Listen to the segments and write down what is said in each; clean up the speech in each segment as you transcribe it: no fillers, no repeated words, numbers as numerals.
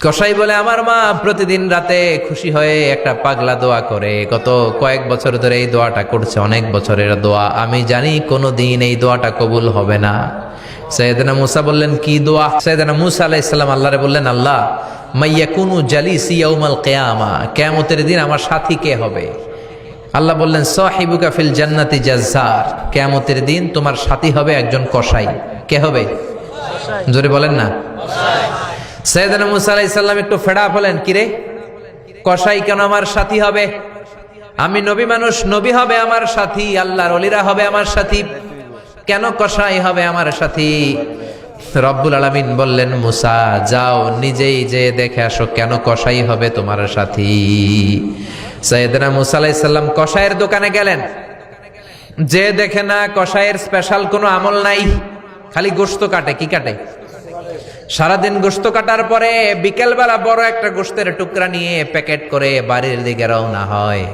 কসাই বলে আমার মা প্রতিদিন রাতে খুশি হয়ে একটা পাগলা দোয়া করে, গত কয়েক বছর ধরে এই দোয়াটা করছে, অনেক বছরের দোয়া। আমি জানি কোনো দিন এই দোয়াটা কবুল হবে না। সৈয়দনা মুসা বললেন কি দোয়া? সৈয়দনা মুসা আলাইহিস সালাম আল্লাহরে বললেন, আল্লাহ মাইয়াকুনু জালিসি ইয়াউমাল কিয়ামা, কিয়ামতের দিন আমার সাথী কে হবে? আল্লাহ বললেন সাহিবুকা ফিল জান্নাতি জাজ্জার, কিয়ামতের দিন তোমার সাথী হবে একজন কসাই। কে হবে? জোরে বলেন না। সৈয়দনা মুসা আলাইহিস সালাম একটু ফেড আপ হলেন, কিরে কসাই কেন আমার সাথী হবে? আমি নবী মানুষ, নবী হবে আমার সাথী, আল্লাহর ওলিরা হবে আমার সাথী, কেন কসাই হবে আমার সাথী? রব্বুল আলামিন বললেন মুসা যাও নিজেই যে দেখে আসো কেন কসাই হবে তোমার সাথী। সৈয়দনা মুসা আলাইহিস সালাম কসাইয়ের দোকানে গেলেন, যে দেখে না কসাইয়ের স্পেশাল কোনো আমল নাই, খালি গোশত কাটে। কি কাটে? সারাদিন গোশত কাটার পরে বিকেলবেলা বড় একটা গোশতের টুকরা নিয়ে প্যাকেট করে বাড়ির দিকে রওনা হয়।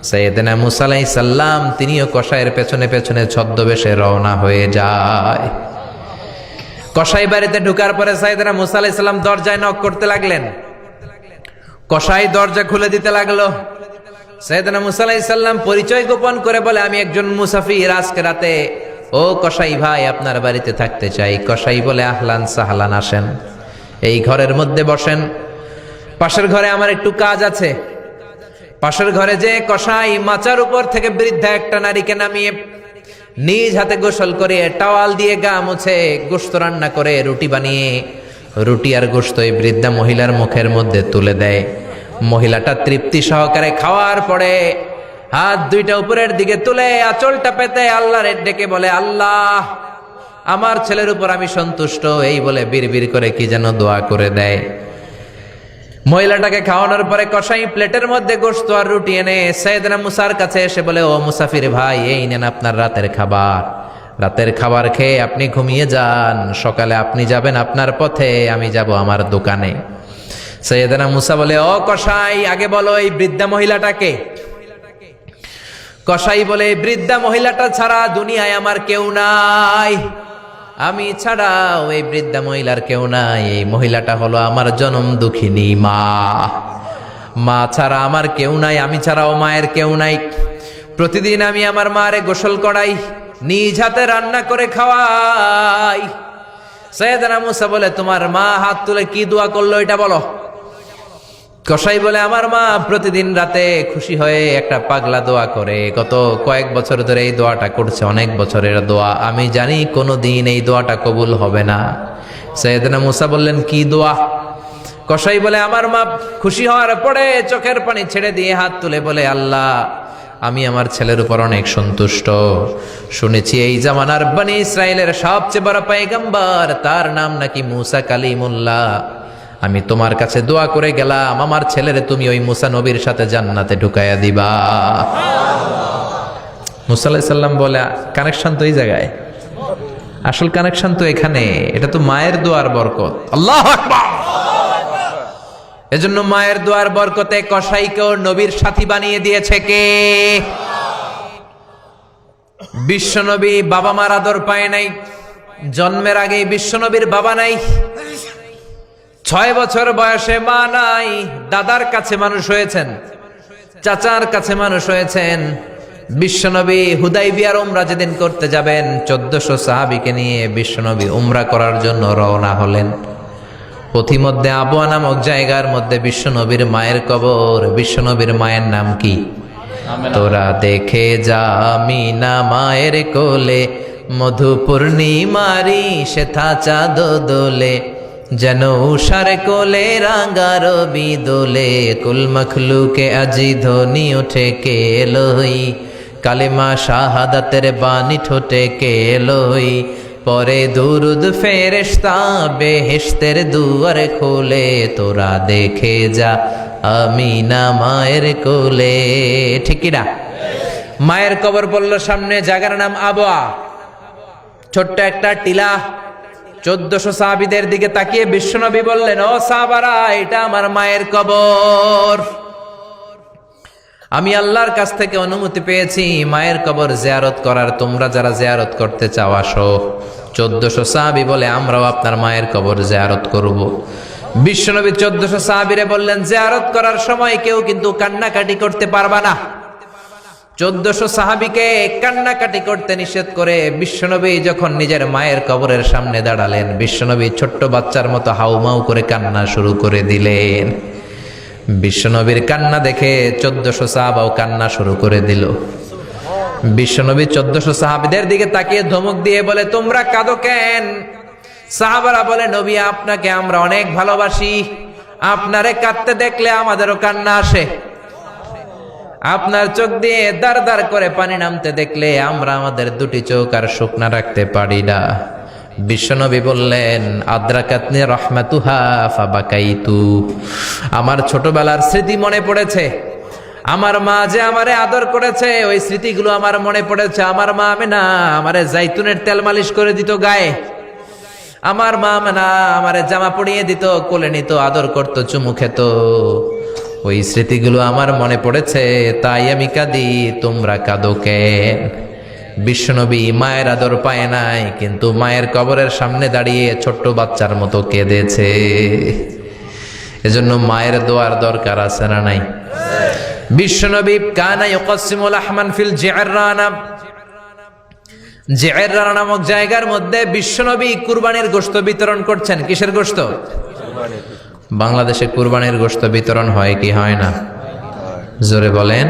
সাইয়েদনা মুসা আলাইহিস সালাম তিনিও কসাইয়ের পেছনে পেছনে ছদ্মবেশে রওনা হয়ে যায়। কসাই বাড়িতে ঢোকার পরে সাইয়েদনা মুসা আলাইহিস সালাম দরজায় নক করতে লাগলেন। কসাই দরজা খুলে দিতে লাগলো। সাইয়েদনা মুসা আলাইহিস সালাম পরিচয় গোপন করে বলে, আমি একজন মুসাফির, আজকে রাতে ও কসাই ভাই আপনার বাড়িতে থাকতে চাই। কসাই বলে আহলান সাহলান, আসেন এই ঘরের মধ্যে বসেন, পাশের ঘরে আমার একটু কাজ আছে। পাশের ঘরে যে কসাই মাচার উপর থেকে বৃদ্ধা একটা নারীকে নামিয়ে নিজ হাতে গোসল করে টাওয়াল দিয়ে গা মুছে গোশত রান্না করে রুটি বানিয়ে রুটি আর গোশত এই বৃদ্ধা মহিলার মুখের মধ্যে তুলে দেয়। মহিলাটা তৃপ্তি সহকারে খাওয়ার পরে হাত দুইটা উপরের দিকে তুলে আঁচলটা পেতে আল্লাহর ডেকে বলে, আল্লাহ আমার ছেলের উপর আমি সন্তুষ্ট, এই বলে বিড়বিড় করে কি যেন দোয়া করে দেয়। মহিলাটাকে খাওয়ানোর পরে কসাই প্লেটের মধ্যে গোশত আর রুটি এনে সাইয়েদনা মুসার কাছে এসে বলে, ও মুসাফির ভাই এই নেন আপনার রাতের খাবার। রাতের খাবার খেয়ে আপনি ঘুমিয়ে যান, সকালে আপনি যাবেন আপনার পথে, আমি যাব আমার দোকানে। সাইয়েদনা মুসা বলে, ও কসাই আগে বলো এই বৃদ্ধা মহিলাটাকে। কসাই বলে, বৃদ্ধা মহিলাটা ছাড়া দুনিয়ায় আমার কেউ নাই, আমি ছাড়া ওই বৃদ্ধা মহিলার কেউ নাই। এই মহিলাটা হলো আমার জনম দুঃখিনী মা, মা ছাড়া আমার কেউ নাই, আমি ছাড়াও মায়ের কেউ নাই। প্রতিদিন আমি আমার মারে গোসল করাই, নিজ হাতে রান্না করে খাওয়াই। সাইয়েদনা মুসা বলে, তোমার মা হাত তুলে কি দোয়া করলো এটা বলো। কসাই বলে, আমার মা প্রতিদিন রাতে খুশি হয়ে একটা পাগলা দোয়া করে, গত কয়েক বছর ধরে এই দোয়াটা করছে, অনেক বছরের দোয়া। আমি জানি কোনো দিন এই দোয়াটা কবুল হবে না। সাইয়েদনা মুসা বললেন কি দোয়া? কসাই বলে, আমার মা খুশি হওয়ার পরে চোখের পানি ছেড়ে দিয়ে হাত তুলে বলে, আল্লাহ আমি আমার ছেলের উপর অনেক সন্তুষ্ট, শুনেছি এই জামানার বনি ইসরায়েলের সবচেয়ে বড় পয়গম্বর, তার নাম নাকি মুসা কালিমুল্লাহ। আমি তোমার কাছে দোয়া করে গেলাম, আমার ছেলেরে তুমি ওই মুসা নবীর সাথে জান্নাতে ঢুকাইয়া দিবা। মুসা আলাইহিস সালাম বলে, কানেকশন তো এই জায়গায়, আসল কানেকশন তো এখানে, এটা তো মায়ের দোয়ার বরকত। আল্লাহু আকবার। এজন্য মায়ের দোয়ার বরকতে কসাইকেও নবীর সাথী বানিয়ে দিয়েছে কে? বিশ্বনবী বাবা মার আদর পায় নাই, জন্মের আগেই বিশ্বনবীর বাবা নাই, 6 বছর বয়সে মা নাই, দাদার কাছে মানুষ হয়েছেন, চাচার কাছে মানুষ হয়েছেন। বিশ্বনবী হুদাইবিয়ার উমরা যেদিন করতে যাবেন 1400 সাহাবীকে নিয়ে বিশ্বনবী উমরা করার জন্য রওনা হলেন। পথিমধ্যে আবওয়া নামক জায়গার মধ্যে বিশ্বনবীর মায়ের কবর। বিশ্বনবীর মায়ের নাম কি? তোরা দেখে যা আমিনা মায়ের কোলে, মধু পূর্ণিমারি সেথা চাঁদ দোলে, যেন উষার কোলে রাঙা রবি দোলে, কুল মখলুকে আজি ধ্বনি ওঠে কে লই, কালেমা শাহাদাতের বাণী ঠোঁটে কে লই, পরে দুরুদ ফেরেশতা বেহেশতের দুয়ার খোলে, তোরা দেখে যা আমিনা মায়ের কোলে। ঠিক কি না? মায়ের কবর বলল সামনে, জায়গার নাম আবওয়া, ছোট্ট একটা টিলা। 1400 সাহাবীদের দিকে তাকিয়ে বিশ্বনবী বললেন, ও সাহাবারা এটা আমার মায়ের কবর, আমি আল্লাহর কাছ থেকে অনুমতি পেয়েছি মায়ের কবর জিয়ারত করার, তোমরা যারা জিয়ারত করতে চাও আসো। 1400 সাহাবী বলে, আমরাও আপনার মায়ের কবর জিয়ারত করব। বিশ্বনবী 1400 সাহাবীরে বললেন, জিয়ারত করার সময় কেউ কিন্তু কান্নাকাটি করতে পারবা না। 1400 সাহাবীকে কান্নাকাটি করতে নিষেধ করে বিশ্বনবী যখন নিজের মায়ের কবরের সামনে দাঁড়ালেন, বিশ্বনবী ছোট্ট বাচ্চার মতো হাউমাউ করে কান্না শুরু করে দিলেন। বিশ্বনবীর কান্না দেখে 1400 সাহাবাও কান্না শুরু করে দিল। বিশ্বনবী 1400 সাহাবীদের দিকে তাকিয়ে ধমক দিয়ে বলে, তোমরা কাঁদো কেন? সাহাবারা বলে, নবী আপনাকে আমরা অনেক ভালোবাসি, আপনারে কাঁদতে দেখলে আমাদেরও কান্না আসে। আপনার চোখ দিয়ে দার দার করে পানি নামতে দেখলে আমরা আমাদের দুটি চোখ আর শুকনা রাখতে পারি না। বিশ্বনবী বললেন, আদ্রাকাতনি রাহমাতুহা ফাবাকাইতু, আমার ছোটবেলার স্মৃতি মনে পড়েছে। আমার মা যে আমারে আদর করেছে, ওই স্মৃতিগুলো আমার মনে পড়েছে। আমার মা আমেনা আমারে জাইতুনের তেল মালিশ করে দিত গায়ে। আমার মা আমেনা আমারে জামা পরিয়ে দিত, কোলে নিত, আদর করত, চুমু খেত। ওই স্মৃতিগুলো আমার মনে পড়েছে, তাই আমি কাঁদি। তোমরা কাঁদো কেন? বিশ্বনবী মায়ের আদর পায় নাই, কিন্তু মায়ের কবরের সামনে দাঁড়িয়ে ছোট্ট বাচ্চার মতো কেঁদেছে। এজন্য মায়ের দোয়ার দরকার আছে না নাই? বিশ্বনবী কানা ইউকাসিমুল আহমান ফিল জিআররানা, জিআররানা নামক জায়গার মধ্যে বিশ্বনবী কুরবানির গোশত বিতরণ করছেন। কিসের গোশত? বাংলাদেশে কুরবানির গোশত বিতরণ হয় কি হয় না? জোরে বলেন।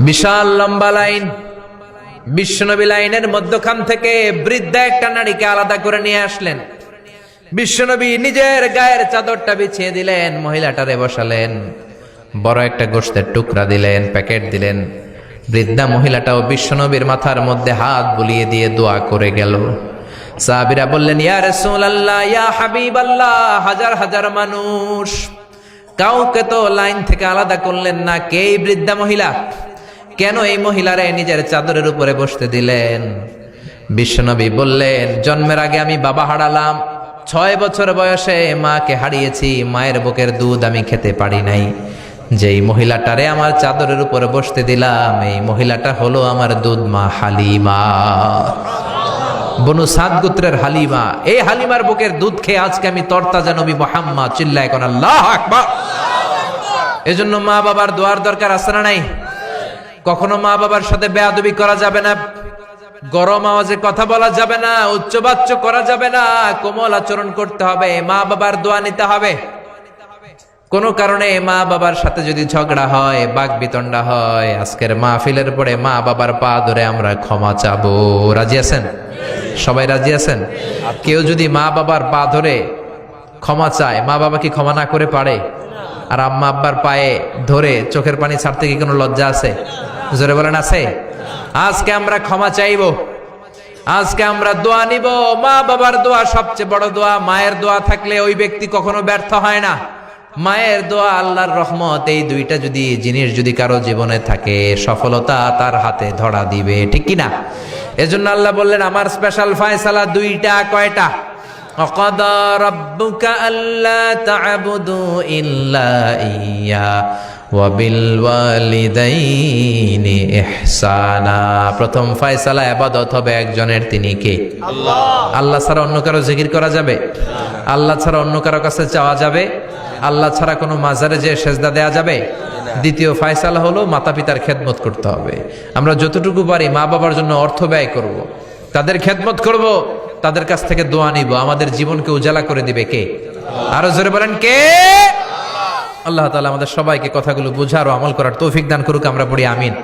বিশাল লম্বা লাইন। বিশ্বনবী লাইনের মধ্যখান থেকে বৃদ্ধা একটা নারীকে আলাদা করে নিয়ে আসলেন। বিশ্বনবী নিজের গায়ের চাদরটা বিছিয়ে দিলেন, মহিলাটারে বসালেন, বড় একটা গোশতের টুকরা দিলেন, প্যাকেট দিলেন। বৃদ্ধা মহিলাটাও বিশ্বনবীর মাথার মধ্যে হাত বুলিয়ে দিয়ে দোয়া করে গেল। সাহাবীরা বললেন, ইয়া রাসূলুল্লাহ, ইয়া হাবিবাল্লাহ, হাজার হাজার মানুষ, কাউকে তো লাইন থেকে আলাদা করলেন না। কে এই বৃদ্ধা মহিলা? কেন এই মহিলারে নিজের চাদরের উপরে বসতে দিলেন? বিশ্বনবী বললেন, জন্মের আগে আমি বাবা হারালাম, 6 বছর বয়সে মাকে হারিয়েছি, মায়ের বুকের দুধ আমি খেতে পারি নাই। যেই মহিলাটারে আমার চাদরের উপরে বসতে দিলাম, এই মহিলাটা হলো আমার দুধ মা হালিমা, বনু সাদ গোত্রের হালিমা। এই হালিমার বুকের দুধ খেয়ে আজকে আমি তরতাজা নবী মুহাম্মদ। চিল্লায় কোন আল্লাহু আকবার। এজন্য মা বাবার দোয়ার দরকার আছে না নাই? কখনো মা বাবার সাথে বেয়াদবি করা যাবে না, গরম আওয়াজে কথা বলা যাবে না, উচ্চবাচ্য করা যাবে না, কোমল আচরণ করতে হবে, মা বাবার দোয়া নিতে হবে। কোন কারণে মা বাবার সাথে যদি ঝগড়া হয়, বাকবিতণ্ডা হয়, আজকের মাহফিলের পরে মা বাবার পা ধরে আমরা ক্ষমা চাবো। রাজি আছেন? সবাই রাজি আছেন? কেউ যদি মা বাবার পা ধরে ক্ষমা চায়, মা বাবা কি ক্ষমা না করে পারে? আর আম্মা আব্বার পায়ে ধরে চোখের পানি ছাড়তে কি কোনো লজ্জা আছে? জোরে বলেন আছে? আজকে আমরা ক্ষমা চাইবো, আজকে আমরা দোয়া নিব। মা বাবার দোয়া সবচেয়ে বড় দোয়া। মায়ের দোয়া থাকলে ওই ব্যক্তি কখনো ব্যর্থ হয় না। মায়ের দোয়া, আল্লাহর রহমত, এই দুইটা যদি জিনিস যদি কারো জীবনে থাকে, সফলতা তার হাতে ধরা দিবে। ঠিক কি না? এজন্য আল্লাহ বললেন, আমার স্পেশাল ফয়সালা দুইটা। কয়টা? وَقَضَى رَبُّكَ أَلَّا تَعْبُدُوا إِلَّا إِيَّاهُ وَبِالْوَالِدَيْنِ إِحْسَانًا। প্রথম ফয়সালা ইবাদত হবে একজনের, তিনি কে? আল্লাহ। আল্লাহ ছাড়া অন্য কারো জিকির করা যাবে? আল্লাহ ছাড়া অন্য কারো কাছে চাওয়া যাবে? আল্লাহ ছাড়া কোনো মাজারে যে সেজদা দেয়া যাবে? দ্বিতীয় ফয়সালা হলো মাতা পিতার খেদমত করতে হবে। আমরা যতটুকু পারি মা বাবার জন্য অর্থ ব্যয় করব, তাদের খেদমত করব, তাদের কাছ থেকে দোয়া নিব। আমাদের জীবনকে উজালা করে দিবে কে? আরো জোরে বলেন কে? আল্লাহ তাআলা আমাদের সবাইকে কথাগুলো বুঝার ও আমল করার তৌফিক দান করুক। আমরা পড়ি আমিন।